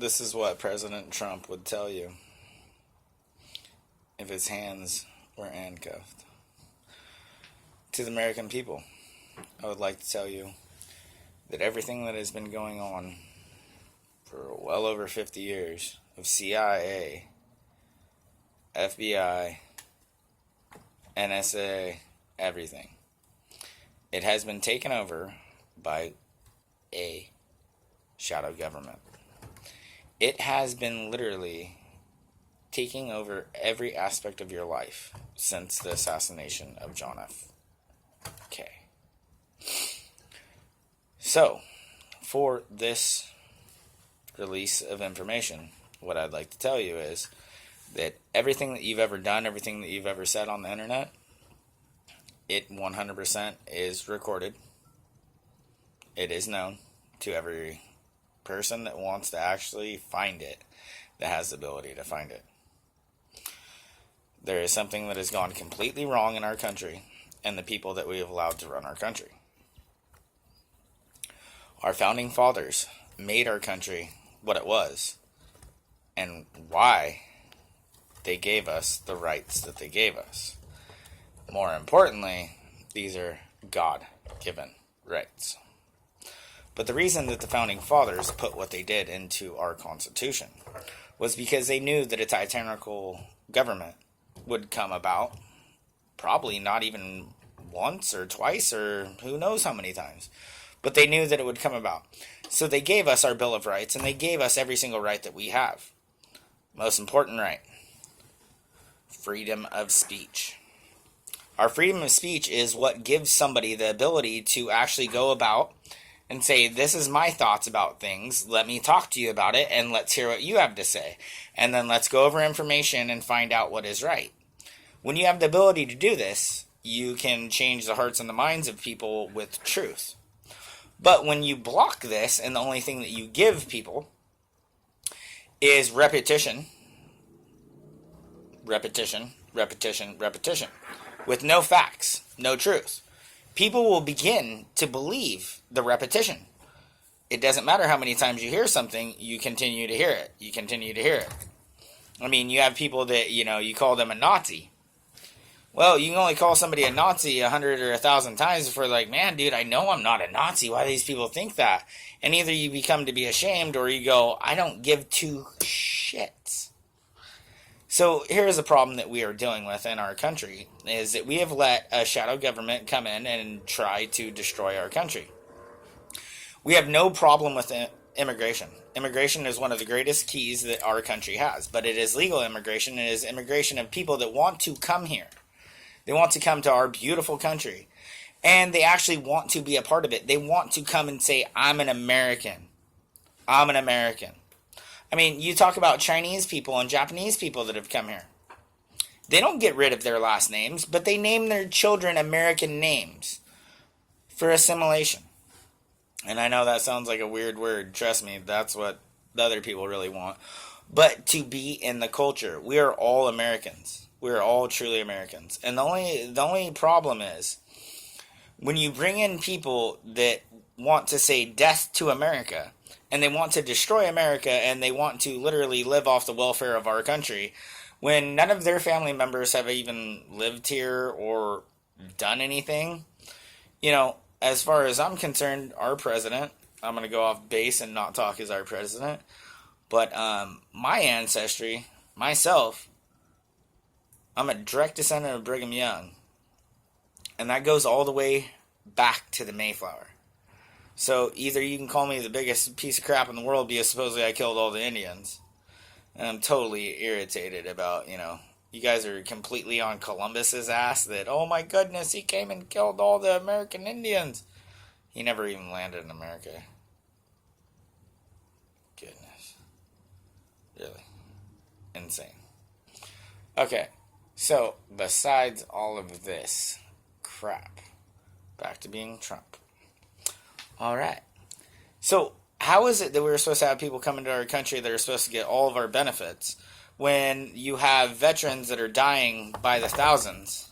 This is what President Trump would tell you if his hands were handcuffed. To the American people, I would like to tell you that everything that has been going on for well over 50 years of CIA, FBI, NSA, everything, it has been taken over by a shadow government. It has been literally taking over every aspect of your life since the assassination of John F. K. So, for this release of information, what I'd like to tell you is that everything that you've ever done, everything that you've ever said on the internet, it 100% is recorded. It is known to every person that wants to actually find it, that has the ability to find it. There is something that has gone completely wrong in our country and the people that we have allowed to run our country. Our founding fathers made our country what it was and why they gave us the rights that they gave us. More importantly, these are God-given rights. But the reason that the founding fathers put what they did into our Constitution was because they knew that a tyrannical government would come about, probably not even once or twice or who knows how many times, but they knew that it would come about. So they gave us our Bill of Rights, and they gave us every single right that we have. Most important right, freedom of speech. Our freedom of speech is what gives somebody the ability to actually go about and say, this is my thoughts about things, let me talk to you about it, and let's hear what you have to say. And then let's go over information and find out what is right. When you have the ability to do this, you can change the hearts and the minds of people with truth. But when you block this, and the only thing that you give people is repetition, repetition, repetition, repetition, with no facts, no truth, people will begin to believe the repetition. It doesn't matter how many times you hear something, you continue to hear it. You continue to hear it. I mean, you have people that, you call them a Nazi. Well, you can only call somebody a Nazi 100 or 1,000 times before they're like, man, dude, I know I'm not a Nazi. Why do these people think that? And either you become to be ashamed or you go, I don't give two shits. So here's a problem that we are dealing with in our country, is that we have let a shadow government come in and try to destroy our country. We have no problem with immigration. Immigration is one of the greatest keys that our country has, but it is legal immigration. It is immigration of people that want to come here. They want to come to our beautiful country, and they actually want to be a part of it. They want to come and say, I'm an American. I'm an American. I mean, you talk about Chinese people and Japanese people that have come here. They don't get rid of their last names, but they name their children American names for assimilation. And I know that sounds like a weird word. Trust me, that's what the other people really want. But to be in the culture, we are all Americans. We are all truly Americans. And the only problem is, when you bring in people that want to say death to America, and they want to destroy America, and they want to literally live off the welfare of our country, when none of their family members have even lived here or done anything, as far as I'm concerned, our president, I'm going to go off base and not talk as our president, but my ancestry, myself, I'm a direct descendant of Brigham Young, and that goes all the way back to the Mayflower. So either you can call me the biggest piece of crap in the world because supposedly I killed all the Indians, and I'm totally irritated about, you guys are completely on Columbus's ass that, oh my goodness, he came and killed all the American Indians. He never even landed in America. Goodness. Really. Insane. Okay, so besides all of this crap, back to being Trump. Alright, so how is it that we're supposed to have people come into our country that are supposed to get all of our benefits when you have veterans that are dying by the thousands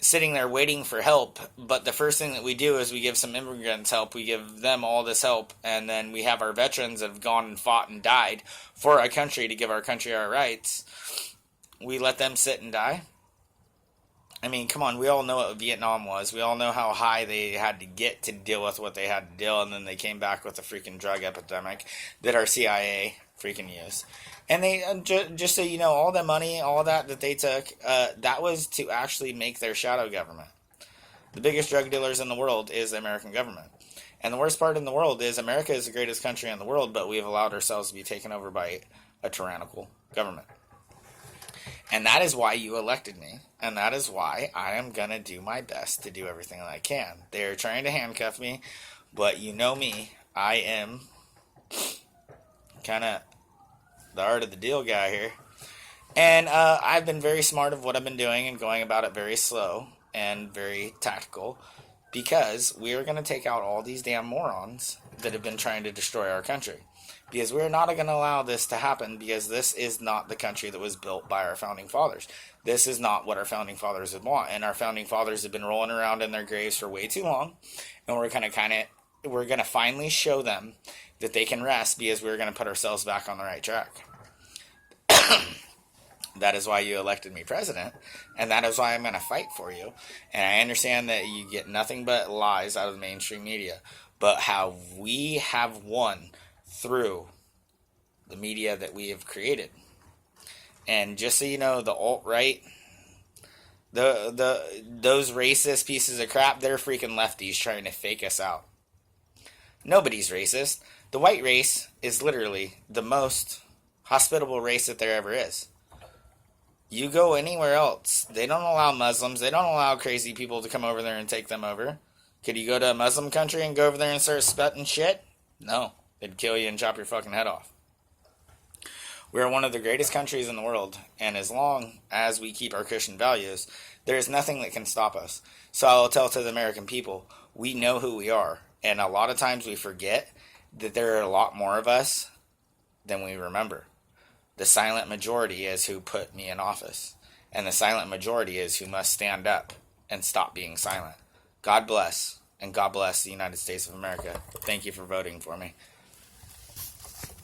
sitting there waiting for help, but the first thing that we do is we give some immigrants help, we give them all this help, and then we have our veterans that have gone and fought and died for our country to give our country our rights. We let them sit and die. I mean, come on, we all know what Vietnam was. We all know how high they had to get to deal with what they had to deal, and then they came back with a freaking drug epidemic that our CIA freaking used. And they, just so you know, all the money, all that they took, that was to actually make their shadow government. The biggest drug dealers in the world is the American government. And the worst part in the world is America is the greatest country in the world, but we have allowed ourselves to be taken over by a tyrannical government. And that is why you elected me. And that is why I am going to do my best to do everything that I can. They're trying to handcuff me, but you know me. I am kind of the art of the deal guy here. And I've been very smart of what I've been doing and going about it very slow and very tactical, because we are going to take out all these damn morons that have been trying to destroy our country. Because we're not going to allow this to happen, because this is not the country that was built by our founding fathers. This is not what our founding fathers would want. And our founding fathers have been rolling around in their graves for way too long. And we're going to finally show them that they can rest, because we're going to put ourselves back on the right track. That is why you elected me president, and that is why I'm going to fight for you. And I understand that you get nothing but lies out of the mainstream media, but how we have won through the media that we have created. And just so you know, the alt-right, those racist pieces of crap, they're freaking lefties trying to fake us out. Nobody's racist. The white race is literally the most hospitable race that there ever is. You go anywhere else, they don't allow Muslims, they don't allow crazy people to come over there and take them over. Could you go to a Muslim country and go over there and start spitting shit? No. They'd kill you and chop your fucking head off. We're one of the greatest countries in the world, and as long as we keep our Christian values, there is nothing that can stop us. So I'll tell to the American people, we know who we are, and a lot of times we forget that there are a lot more of us than we remember. The silent majority is who put me in office, and the silent majority is who must stand up and stop being silent. God bless, and God bless the United States of America. Thank you for voting for me.